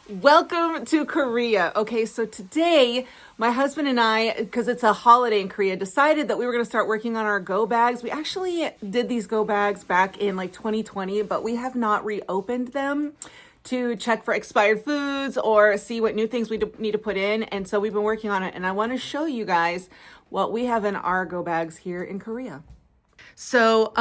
Welcome to Korea. Okay, so today my husband and I, because it's a holiday in Korea, decided that we were going to start working on our go bags. We actually did these go bags back in like 2020, but we have not reopened them to check for expired foods or see what new things we need to put in. And so we've been working on it, and I want to show you guys what we have in our go bags here in Korea. So,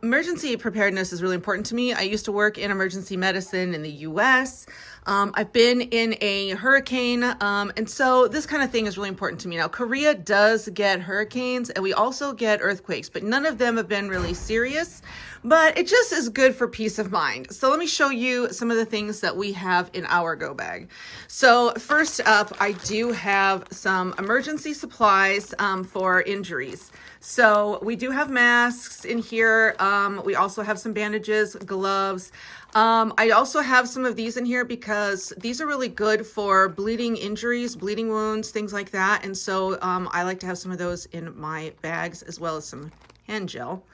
emergency preparedness is really important to me. I used to work in emergency medicine in the US. I've been in a hurricane, and so this kind of thing is really important to me. Now, Korea does get hurricanes, and we also get earthquakes, but none of them have been really serious, but it just is good for peace of mind. So let me show you some of the things that we have in our go bag. So first up, I do have some emergency supplies for injuries. So we do have masks in here. We also have some bandages, gloves. I also have some of these in here because these are really good for bleeding injuries, bleeding wounds, things like that. And so I like to have some of those in my bags, as well as some hand gel.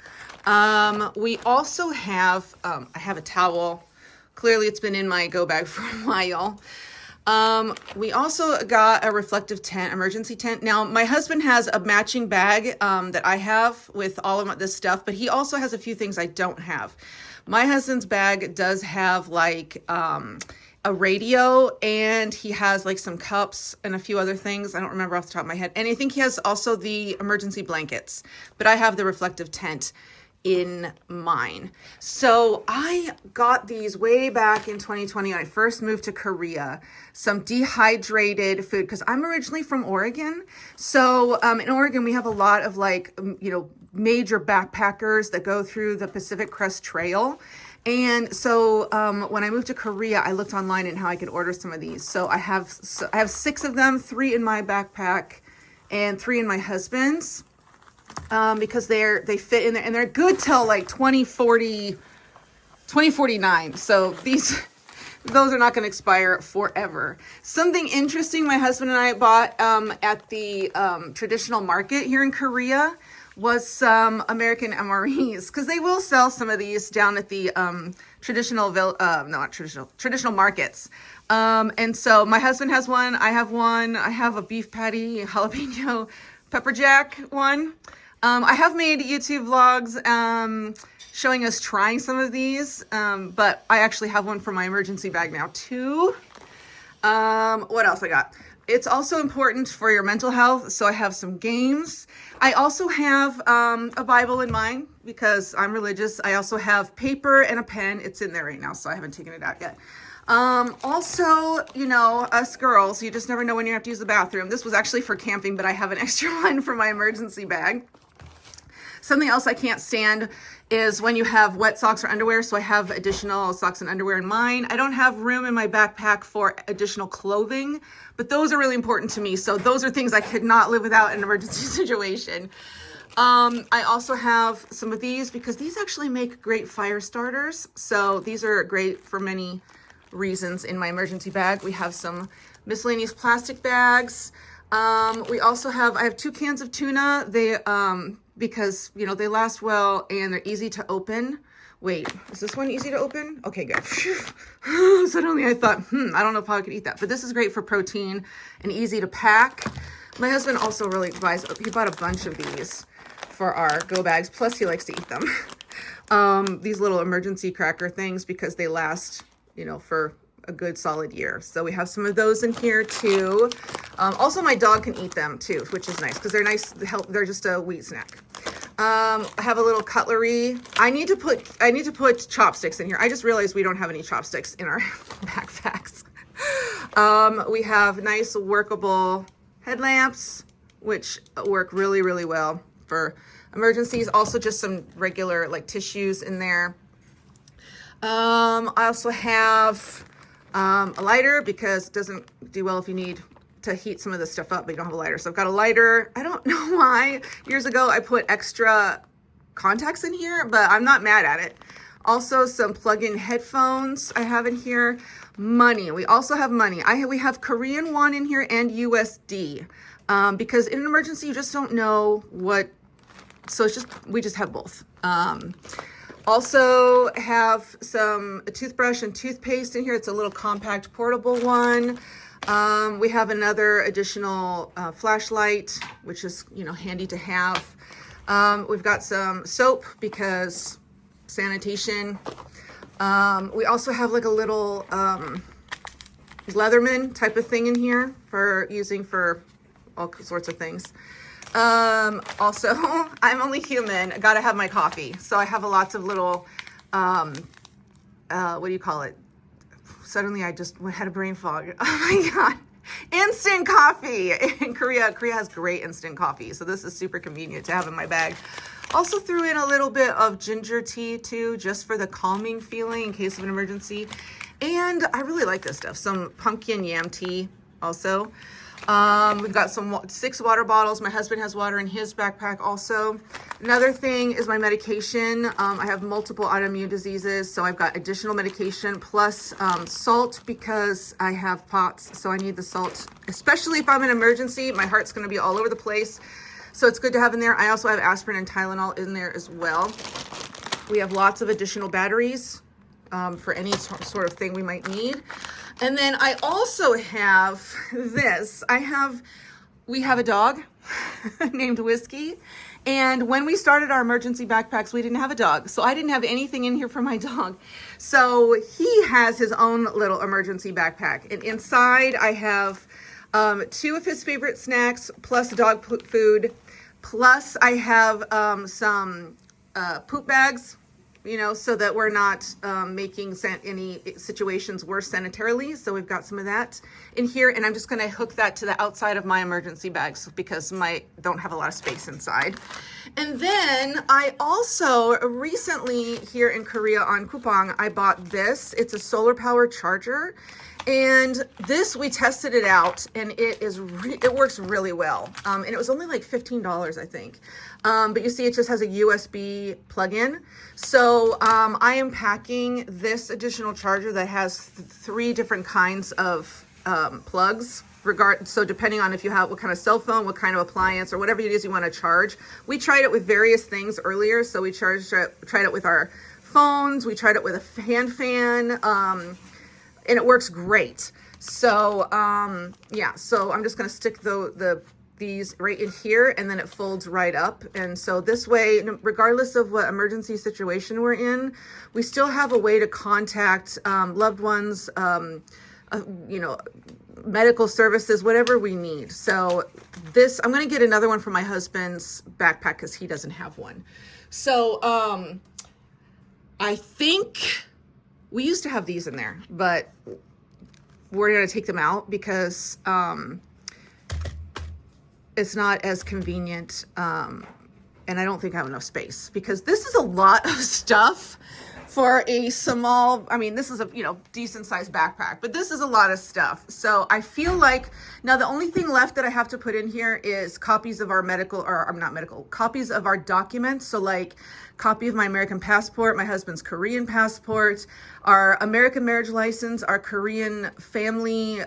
We also have, I have a towel. Clearly it's been in my go bag for a while. We also got a reflective tent, emergency tent. Now, my husband has a matching bag that I have with all of this stuff, but he also has a few things I don't have. My husband's bag does have like a radio, and he has like some cups and a few other things. I don't remember off the top of my head. And I think he has also the emergency blankets, but I have the reflective tent in mine. So I got these way back in 2020 when I first moved to Korea, some dehydrated food, because I'm originally from Oregon. So in Oregon, we have a lot of like, major backpackers that go through the Pacific Crest Trail. And so when I moved to Korea, I looked online and how I could order some of these. So I have 6 of them, 3 in my backpack and 3 in my husband's. Because they fit in there, and they're good till like 2049. So those are not going to expire forever. Something interesting my husband and I bought at the traditional market here in Korea was some American MREs, because they will sell some of these down at the traditional markets. And so my husband has one, I have one, I have a beef patty, jalapeno pepper jack one. I have made YouTube vlogs showing us trying some of these, but I actually have one for my emergency bag now too. What else I got? It's also important for your mental health, so I have some games. I also have a Bible in mine because I'm religious. I also have paper and a pen. It's in there right now, so I haven't taken it out yet. Also, us girls, you just never know when you have to use the bathroom. This was actually for camping, but I have an extra one for my emergency bag. Something else I can't stand is when you have wet socks or underwear, so I have additional socks and underwear in mine. I don't have room in my backpack for additional clothing, but those are really important to me. So those are things I could not live without in an emergency situation. I also have some of these because these actually make great fire starters. So these are great for many reasons in my emergency bag. We have some miscellaneous plastic bags. I have 2 cans of tuna. They, because, they last well and they're easy to open. Wait, is this one easy to open? Okay, good. Suddenly I thought, I don't know if I could eat that, but this is great for protein and easy to pack. My husband also really he bought a bunch of these for our go bags. Plus he likes to eat them. These little emergency cracker things because they last, for a good solid year. So we have some of those in here too. Also my dog can eat them too, which is nice because they're nice. They're just a wheat snack. I have a little cutlery. I need to put chopsticks in here. I just realized we don't have any chopsticks in our backpacks. We have nice workable headlamps, which work really, really well for emergencies. Also just some regular like tissues in there. I also have a lighter because it doesn't do well if you need to heat some of this stuff up, but you don't have a lighter. So I've got a lighter. I don't know why. Years ago, I put extra contacts in here, but I'm not mad at it. Also, some plug-in headphones I have in here. Money. We also have money. We have Korean won in here and USD because in an emergency, you just don't know what. So we just have both. Also have a toothbrush and toothpaste in here. It's a little compact portable one. We have another additional flashlight, which is, handy to have. We've got some soap because sanitation. We also have like a little Leatherman type of thing in here for using for all sorts of things. Also, I'm only human. I gotta have my coffee. So I have lots of little, what do you call it? Suddenly I just had a brain fog. Oh my God. Instant coffee in Korea. Korea has great instant coffee. So this is super convenient to have in my bag. Also threw in a little bit of ginger tea too, just for the calming feeling in case of an emergency. And I really like this stuff. Some pumpkin yam tea also. We've got 6 water bottles. My husband has water in his backpack also. Another thing is my medication. I have multiple autoimmune diseases, so I've got additional medication plus salt because I have POTS, so I need the salt, especially if I'm in an emergency. My heart's going to be all over the place, so it's good to have in there. I also have aspirin and Tylenol in there as well. We have lots of additional batteries for any sort of thing we might need. And then I also have this. We have a dog named Whiskey. And when we started our emergency backpacks, we didn't have a dog. So I didn't have anything in here for my dog. So he has his own little emergency backpack. And inside I have 2 of his favorite snacks, plus dog food. Plus I have some poop bags, so that we're not making any situations worse sanitarily. So we've got some of that in here, and I'm just gonna hook that to the outside of my emergency bags because don't have a lot of space inside. And then I also recently here in Korea on Coupang, I bought this. It's a solar powered charger. And this, we tested it out, and it works really well. And it was only like $15, I think. But you see, it just has a USB plug-in. So I am packing this additional charger that has 3 different kinds of plugs. So depending on if you have what kind of cell phone, what kind of appliance, or whatever it is you want to charge. We tried it with various things earlier. So we tried it with our phones. We tried it with a hand fan. And it works great. So yeah, so I'm just gonna stick these right in here, and then it folds right up. And so this way, regardless of what emergency situation we're in, we still have a way to contact loved ones, medical services, whatever we need. So I'm gonna get another one for my husband's backpack because he doesn't have one. So I think we used to have these in there, but we're going to take them out because it's not as convenient. And I don't think I have enough space because this is a lot of stuff for a small, this is a, decent sized backpack, but this is a lot of stuff. So I feel like now the only thing left that I have to put in here is copies of our copies of our documents. So like copy of my American passport, my husband's Korean passport, our American marriage license, our Korean family,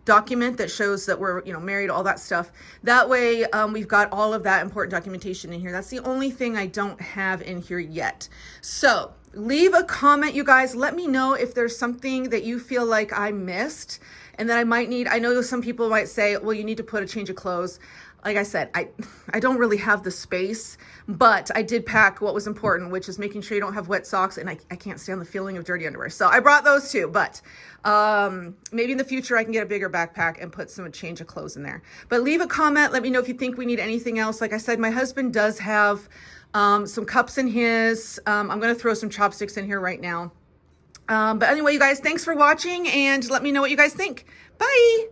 document that shows that we're married, all that stuff. That way we've got all of that important documentation in here. That's the only thing I don't have in here yet. So leave a comment, you guys. Let me know if there's something that you feel like I missed and that I might need. I know some people might say, well, you need to put a change of clothes. Like I said, I don't really have the space, but I did pack what was important, which is making sure you don't have wet socks, and I can't stand the feeling of dirty underwear. So I brought those too, but maybe in the future I can get a bigger backpack and put some change of clothes in there. But leave a comment. Let me know if you think we need anything else. Like I said, my husband does have some cups in his. I'm going to throw some chopsticks in here right now. But anyway, you guys, thanks for watching, and let me know what you guys think. Bye.